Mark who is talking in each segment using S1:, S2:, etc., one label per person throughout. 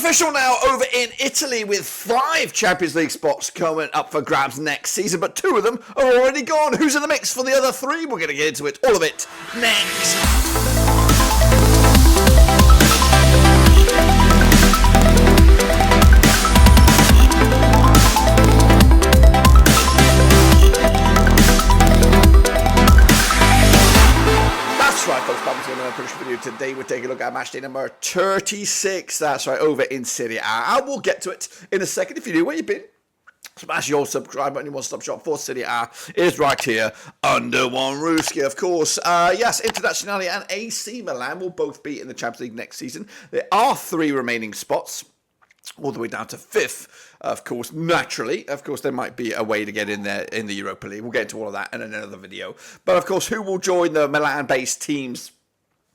S1: Official now over in Italy with 5 Champions League spots coming up for grabs next season, but 2 of them are already gone. Who's in the mix for the other 3? We're going to get into it, all of it, next. That's right, folks. Back to another production video. Today we're taking a look at matchday number 36. That's right, over in Serie A. I will get to it in a second. If you do, where you been? Smash your subscribe button. Your one-stop shop for Serie A is right here under one roof. Of course, yes, Internazionale and AC Milan will both be in the Champions League next season. There are 3 remaining spots, all the way down to 5th. Of course, naturally, there might be a way to get in there in the Europa League. We'll get into all of that in another video. But of course, who will join the Milan-based teams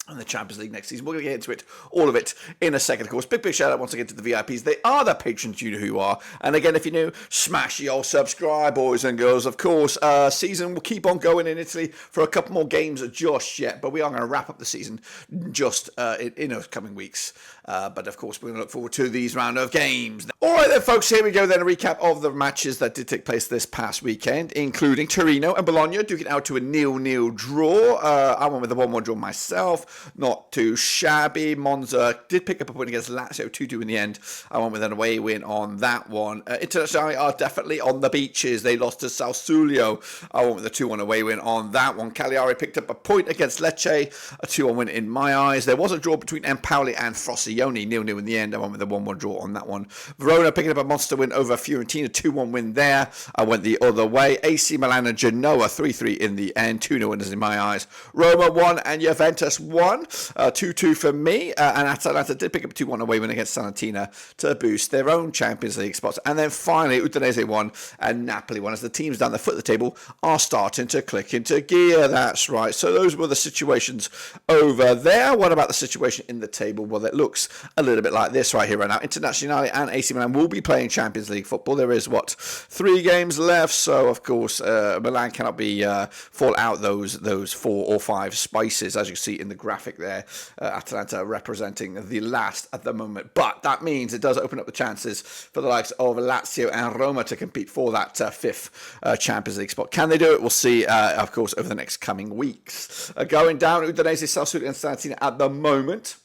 S1: in the Champions League next season? We're going to get into it, all of it, in a second. Of course, big shout out once again to the VIPs. They are the patrons, you know who you are. And again, if you're new, smash your subscribe, boys and girls. Of course, season will keep on going in Italy for a couple more games just yet, but we are going to wrap up the season just in those coming weeks. But of course, we're going to look forward to these round of games. All right then, folks, here we go then. A recap of the matches that did take place this past weekend, including Torino and Bologna duking out to a 0-0 draw. I went with a 1-1 draw myself. Not too shabby. Monza did pick up a point against Lazio, 2-2 in the end. I went with an away win on that one. Internazionale are definitely on the beaches. They lost to Sassuolo. I went with a 2-1 away win on that one. Cagliari picked up a point against Lecce, a 2-1 win in my eyes. There was a draw between Empoli and Frosinone, 0-0 in the end. I went with a 1-1 draw on that one. Verona picking up a monster win over Fiorentina, 2-1 win there. I went the other way. AC Milan and Genoa, 3-3 in the end. 2-0 winners in my eyes. Roma 1 and Juventus 1. 2-2 for me. And Atalanta did pick up a 2-1 away win against Salernitana to boost their own Champions League spots. And then finally, Udinese 1 and Napoli 1 as the teams down the foot of the table are starting to click into gear. That's right. So those were the situations over there. What about the situation in the table? Well, it looks a little bit like this right here right now. Internazionale and AC Milan will be playing Champions League football. There is, 3 games left. So, of course, Milan cannot be fall out those 4 or 5 spices, as you see in the graphic there. Atalanta representing the last at the moment. But that means it does open up the chances for the likes of Lazio and Roma to compete for that 5th Champions League spot. Can they do it? We'll see, of course, over the next coming weeks. Going down, Udinese, Sassuolo and Salernitana at the moment.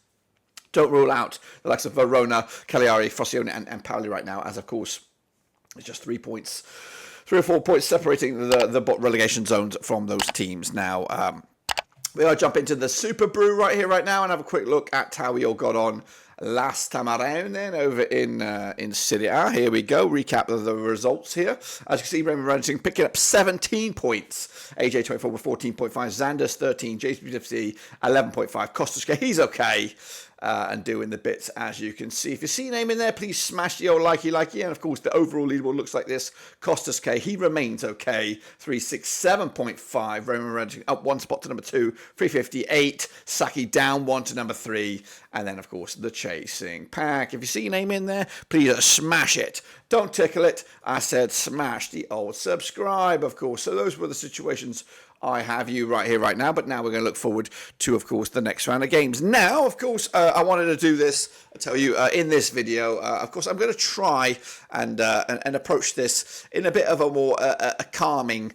S1: Don't rule out the likes of Verona, Cagliari, Frosinone and Empoli right now, as of course it's just 3 or 4 points separating the relegation zones from those teams now. We're going to jump into the Super Brew right here, right now, and have a quick look at how we all got on last time around then over in Serie A. Here we go. Recap of the results here. As you can see, Raymond Ranching picking up 17 points. AJ24 with 14.5. Xanders 13. JCPFC 11.5. Kostas, he's okay. And doing the bits, as you can see. If you see your name in there, please smash the old likey. And of course, the overall leaderboard looks like this. Kostas K, he remains okay. 367.5. Roman Redding up 1 spot to number 2. 358. Saki down 1 to number 3. And then, of course, the chasing pack. If you see your name in there, please smash it. Don't tickle it. I said smash the old subscribe, of course. So those were the situations I have you right here, right now. But now we're going to look forward to, of course, the next round of games. Now, of course, I wanted to do this, I tell you, in this video. Of course, I'm going to try and approach this in a bit of a more a calming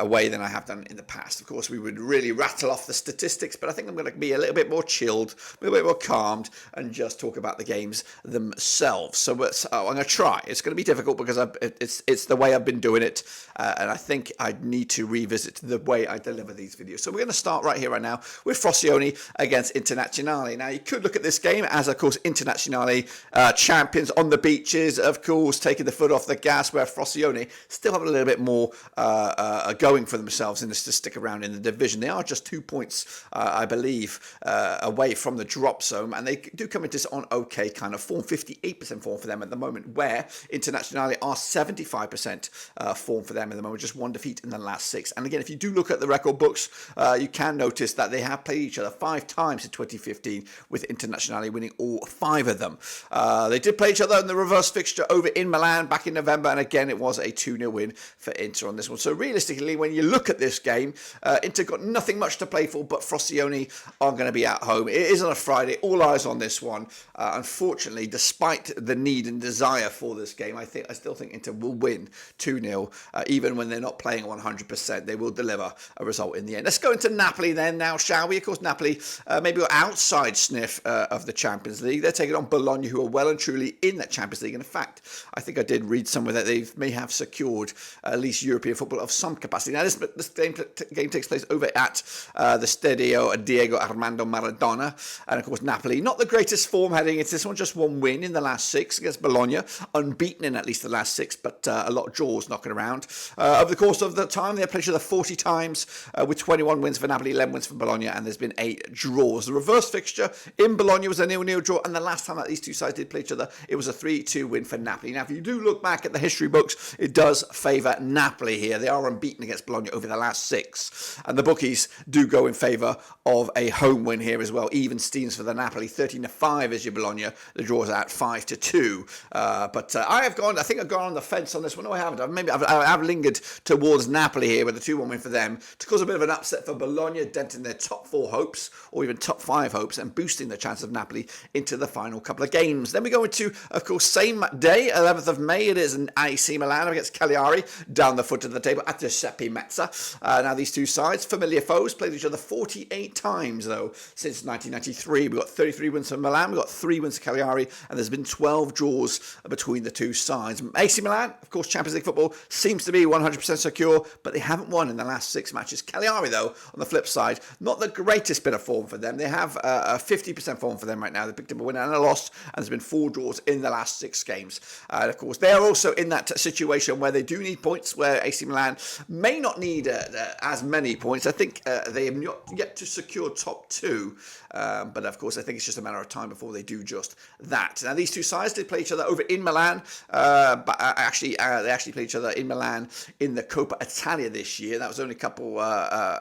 S1: way than I have done in the past. Of course, we would really rattle off the statistics, but I think I'm going to be a little bit more chilled, a little bit more calmed, and just talk about the games themselves. So I'm going to try. It's going to be difficult because it's the way I've been doing it, and I think I need to revisit the way I deliver these videos. So we're going to start right here, right now, with Frosinone against Internazionale. Now, you could look at this game as, of course, Internazionale champions on the beaches, of course, taking the foot off the gas, where Frosinone still have a little bit more going for themselves in this to stick around in the division. They are just 2 points, I believe, away from the drop zone, and they do come into this on okay kind of form, 58% form for them at the moment, where Internazionale are 75% form for them at the moment, just 1 defeat in the last 6. And again, if you do look at the record books, you can notice that they have played each other 5 times in 2015, with Internazionale winning all 5 of them. They did play each other in the reverse fixture over in Milan back in November, and again it was a 2-0 win for Inter on this one. So realistically, when you look at this game, Inter got nothing much to play for, but Frosinone are going to be at home. It is on a Friday, all eyes on this one. Unfortunately, despite the need and desire for this game, I still think Inter will win 2-0, even when they're not playing 100%. They will deliver a result in the end. Let's go into Napoli then now, shall we? Of course, Napoli maybe got outside sniff of the Champions League. They're taking on Bologna, who are well and truly in that Champions League. And in fact, I think I did read somewhere that they may have secured at least European football of some capacity. Now, this game takes place over at the Stadio Diego Armando Maradona. And of course, Napoli, not the greatest form heading into this one, just one win in the last 6 against Bologna, unbeaten in at least the last 6, but a lot of draws knocking around. Over the course of the time, they have played each other 40 times, with 21 wins for Napoli, 11 wins for Bologna, and there's been 8 draws. The reverse fixture in Bologna was a 0-0 draw, and the last time that these two sides did play each other, it was a 3-2 win for Napoli. Now, if you do look back at the history books, it does favour Napoli here. They are unbeaten against Bologna over the last 6, and the bookies do go in favour of a home win here as well. Even Steens for the Napoli, 13-5 is your Bologna. The draws at 5-2. But I think I've gone on the fence on this one. No, I haven't. Maybe I've lingered towards Napoli here with a 2-1 win for them to cause a bit of an upset for Bologna, denting their top 4 hopes or even top 5 hopes and boosting the chance of Napoli into the final couple of games. Then we go into, of course, same day, 11th of May. It is an AC Milan against Cagliari down the foot of the table at Giuseppe Meazza. Now, these two sides, familiar foes, played each other 48 times, though, since 1993. We've got 33 wins for Milan, we've got 3 wins for Cagliari, and there's been 12 draws between the two sides. AC Milan, of course, Champions League football seems to be 100% secure, but they haven't won in the last 6 matches. Cagliari, though, on the flip side, not the greatest bit of form for them. They have a 50% form for them right now. They picked up a win and a loss, and there's been 4 draws in the last 6 games. And of course, they are also in that situation where they do need points, where AC Milan may not need as many points. I think they have not yet to secure top 2, but of course, I think it's just a matter of time before they do just that. Now, these two sides did play each other over in Milan, but they actually played each other in Milan in the Coppa Italia this year. That was only a couple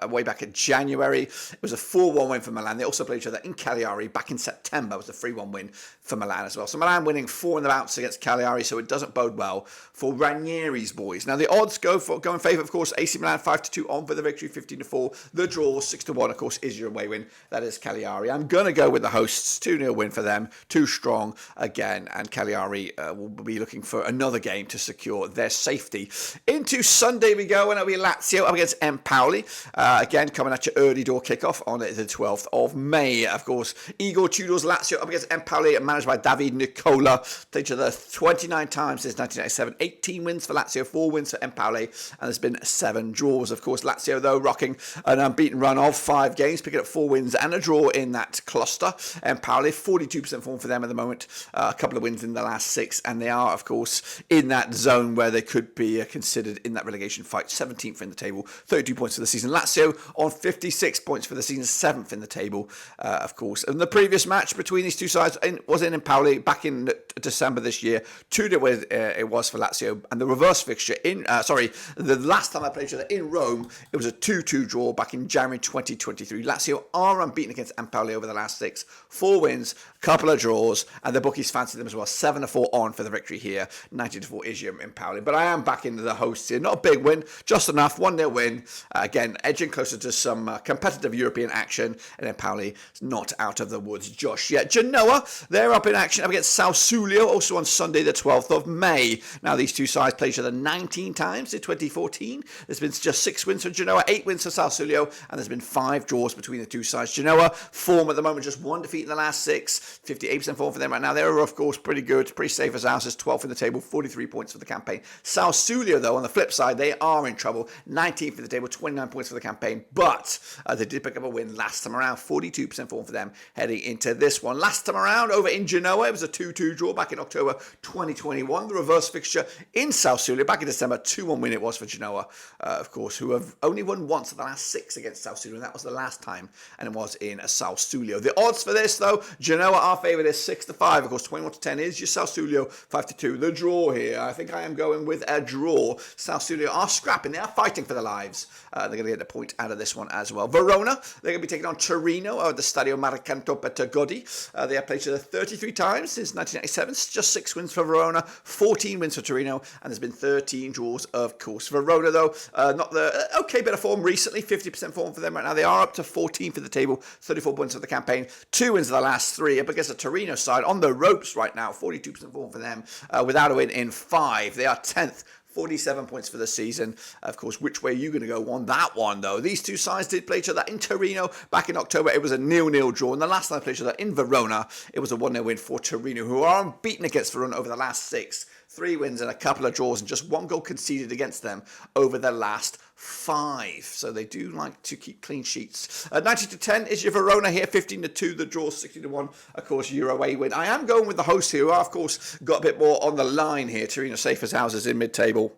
S1: way back in January. It was a 4-1 win for Milan. They also played each other in Cagliari back in September. It was a 3-1 win for Milan as well. So Milan winning 4 in the bouts against Cagliari, so it doesn't bode well for Ranieri's boys. Now, the odds go in favour, of course, AC Milan 5-2 on for the victory, 15-4. The draw 6-1, of course, is your away win. That is Cagliari. I'm going to go with the hosts. 2-0 win for them. Too strong again, and Cagliari will be looking for another game to secure their safety. Into Sunday we go, and it'll be Lazio up against Empoli. Again, coming at your early door kickoff on the 12th of May. Of course, Igor Tudor's Lazio up against Empoli, managed by David Nicola. Played each other 29 times since 1997. 18 wins for Lazio, 4 wins for Empoli, and there's been 7 draws. Of course, Lazio, though, rocking an unbeaten run of 5 games, picking up 4 wins and a draw in that cluster. Empoli, 42% form for them at the moment. A couple of wins in the last 6, and they are, of course, in that zone where they could be considered in that relegation fight. 17th in the table, 32 points for the season. Lazio on 56 points for the season, 7th in the table, of course. And the previous match between these two sides was in Empoli back in December this year. 2-0 it was for Lazio, and the reverse fixture the last time I played each other in Rome, it was a 2-2 draw back in January 2023. Lazio are unbeaten against Empoli over the last 6, 4 wins, couple of draws, and the bookies fancy them as well. 7-4 on for the victory here. 90-4 is your Empoli. But I am back into the hosts here. Not a big win, just enough. 1-0 win. Again, edging closer to some competitive European action, and Empoli is not out of the woods just yet. Genoa, they're up in action up against Sassuolo, also on Sunday the 12th of May. Now, these two sides played each other 19 times in 2014. There's been just 6 wins for Genoa, 8 wins for Sassuolo, and there's been 5 draws between the two sides. Genoa, form at the moment, just 1 defeat in the last 6. 58% form for them right now. They're, of course, pretty good, pretty safe as houses. 12th in the table, 43 points for the campaign. Sassuolo, though, on the flip side, they are in trouble. 19th in the table, 29 points for the campaign, but they did pick up a win last time around. 42% form for them heading into this one. Last time around, over in Genoa, it was a 2-2 draw back in October 2021. The reverse fixture in Sassuolo back in December, 2-1 win it was for Genoa, of course, who have only won once of the last 6 against Sassuolo, and that was the last time, and it was in Sassuolo. The odds for this, though, Genoa are favoured is 6-5. Of course, 21-10 is your Sassuolo, 5-2. The draw here, I think I am going with a draw. Sassuolo are scrapping. They are fighting for their lives. They're going to get a point out of this one as well. Verona, they're going to be taking on Torino at the Stadio Marcanto Petergodi. They are played each other 33 times since 1997. Just 6 wins for Verona, 14 wins for Torino, and there's been 13 draws, of course. Verona, though, not the okay bit of form recently, 50% form for them right now. They are up to 14th for the table, 34 points for the campaign, 2 wins of the last 3, up against the Torino side on the ropes right now, 42% form for them, without a win in 5. They are 10th. 47 points for the season. Of course, which way are you going to go on that one, though? These two sides did play each other in Torino back in October. It was a 0-0 draw. And the last time they played each other in Verona, it was a 1-0 win for Torino, who are unbeaten against Verona over the last 6. 3 wins and a couple of draws, and just 1 goal conceded against them over the last 5. So they do like to keep clean sheets. 90-10 is your Verona here. 15-2 the draw. 60-1, of course, your away win. I am going with the hosts here, who are, of course, got a bit more on the line here. Torino safe as houses in mid-table.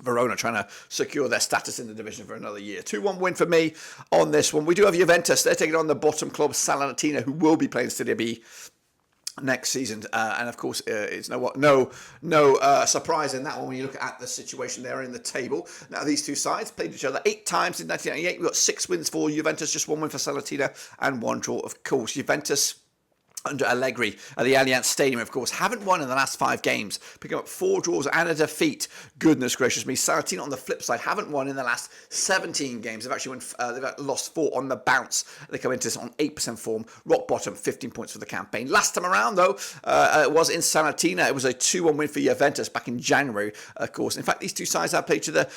S1: Verona trying to secure their status in the division for another year. 2-1 win for me on this one. We do have Juventus. They're taking on the bottom club, Salernitana, who will be playing Serie B next season, and of course it's no surprise in that one when you look at the situation there in the table. Now these two sides played each other 8 times in 1998. We've got 6 wins for Juventus, just 1 win for Salernitana, and 1 draw, of course. Juventus under Allegri at the Allianz Stadium, of course, haven't won in the last 5 games, picking up 4 draws and a defeat. Goodness gracious me. Salernitana on the flip side haven't won in the last 17 games. They've actually they've lost 4 on the bounce. They come into this on 8% form, rock bottom, 15 points for the campaign. Last time around, though, it was in Salernitana. It was a 2-1 win for Juventus back in January, of course. In fact, these two sides have played each other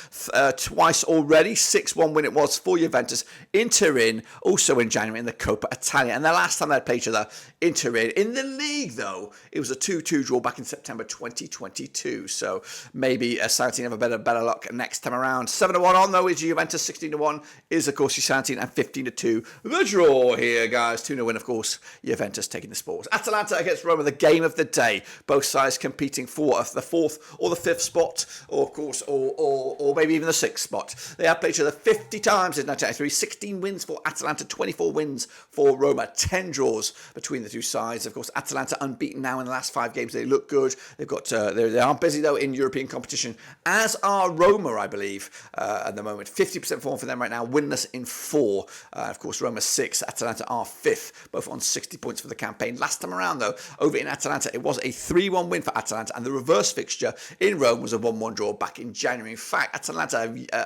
S1: twice already. 6-1 win it was for Juventus in Turin, also in January in the Coppa Italia. And the last time they played each other in Turin. In the league, though, it was a 2-2 draw back in September 2022. So maybe Salernitana have a better luck next time around. 7-1 on, though, is Juventus. 16-1 is, of course, Salernitana, and 15-2 the draw here, guys. 2-0 win, of course, Juventus taking the sports. Atalanta against Roma, the game of the day. Both sides competing for the 4th or the 5th spot, or of course, or maybe even the 6th spot. They have played each other 50 times in 1993. 16 wins for Atalanta, 24 wins for Roma, 10 draws between the two sides. Of course, Atalanta unbeaten now in the last 5 games. They look good. They've got they are busy though in European competition, as are Roma, I believe, at the moment. 50% form for them right now, winless in 4. Of course, Roma 6, Atalanta are 5th, both on 60 points for the campaign. Last time around though, over in Atalanta, it was a 3-1 win for Atalanta, and the reverse fixture in Rome was a 1-1 draw back in January. In fact, Atalanta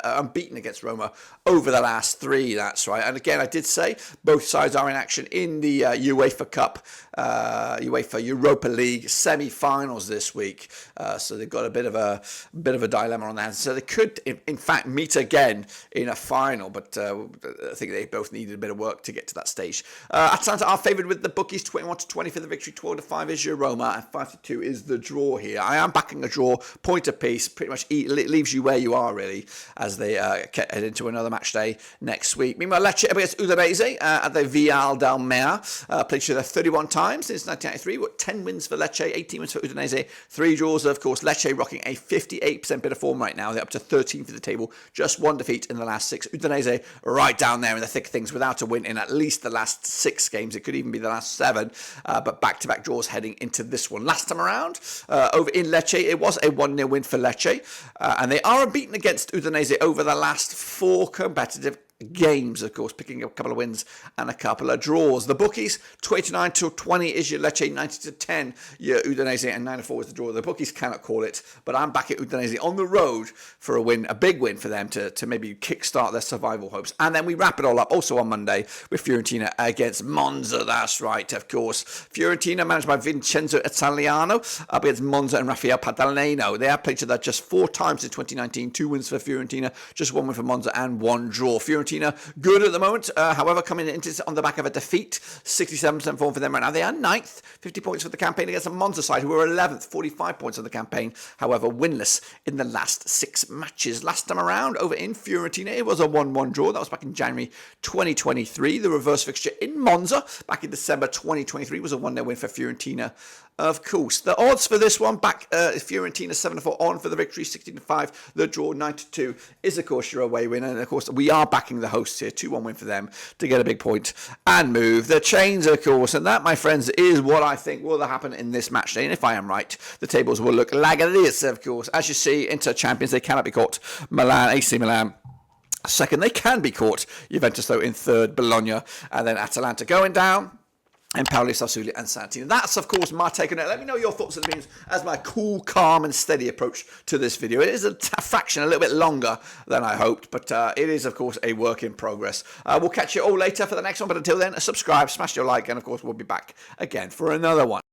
S1: are unbeaten against Roma over the last 3. That's right. And again, I did say both sides are in action in the UEFA Cup, UEFA Europa League semi-finals this week, so they've got a bit of a dilemma on their hands. So they could, in fact, meet again in a final, but I think they both needed a bit of work to get to that stage. Atalanta are favoured with the bookies, 21-20 for the victory, 12-5 is your Roma, and 5-2 is the draw here. I am backing a draw, point apiece, pretty much leaves you where you are really, as they head into another match day next week. Meanwhile, Lecce against Udinese at the Vial del Mare, played each other 31 times since 1993. What 10 wins for Lecce, 18 wins for Udinese, 3 draws. Of course, Lecce rocking a 58% bit of form right now. They're up to 13 for the table, just 1 defeat in the last 6. Udinese right down there in the thick of things without a win in at least the last 6 games. It could even be the last 7, but back-to-back draws heading into this one. Last time around, over in Lecce, it was a 1-0 win for Lecce, and they are unbeaten against Udinese over the last 4 competitive games, of course, picking up a couple of wins and a couple of draws. The bookies, 29-20 is your Lecce, 90-10 your Udinese, and 9-4 is the draw. The bookies cannot call it, but I'm back at Udinese on the road for a win, a big win for them to maybe kickstart their survival hopes. And then we wrap it all up also on Monday with Fiorentina against Monza. That's right, of course. Fiorentina managed by Vincenzo Italiano up against Monza and Rafael Padaleno. They have played each other just 4 times in 2019. 2 wins for Fiorentina, just 1 win for Monza, and 1 draw. Fiorentina good at the moment, however, coming into this on the back of a defeat, 67% form for them right now. They are 9th, 50 points for the campaign against a Monza side who are 11th, 45 points on the campaign, however, winless in the last 6 matches. Last time around, over in Fiorentina, it was a 1-1 draw. That was back in January 2023. The reverse fixture in Monza back in December 2023 was a 1-0 win for Fiorentina. Of course, the odds for this one, back Fiorentina 7-4 on for the victory, 16-5, the draw 9-2 is, of course, your away win. And, of course, we are backing the hosts here, 2-1 win for them to get a big point and move the chains, of course. And that, my friends, is what I think will happen in this match day. And if I am right, the tables will look like this, of course. As you see, Inter champions, they cannot be caught. AC Milan. Second, they can be caught. Juventus, though, in third. Bologna. And then Atalanta going down. and Paolo Sarsuli and Santini. That's, of course, my take on it. Let me know your thoughts and opinions as my cool, calm, and steady approach to this video. It is a fraction, a little bit longer than I hoped, but it is, of course, a work in progress. We'll catch you all later for the next one, but until then, subscribe, smash your like, and, of course, we'll be back again for another one.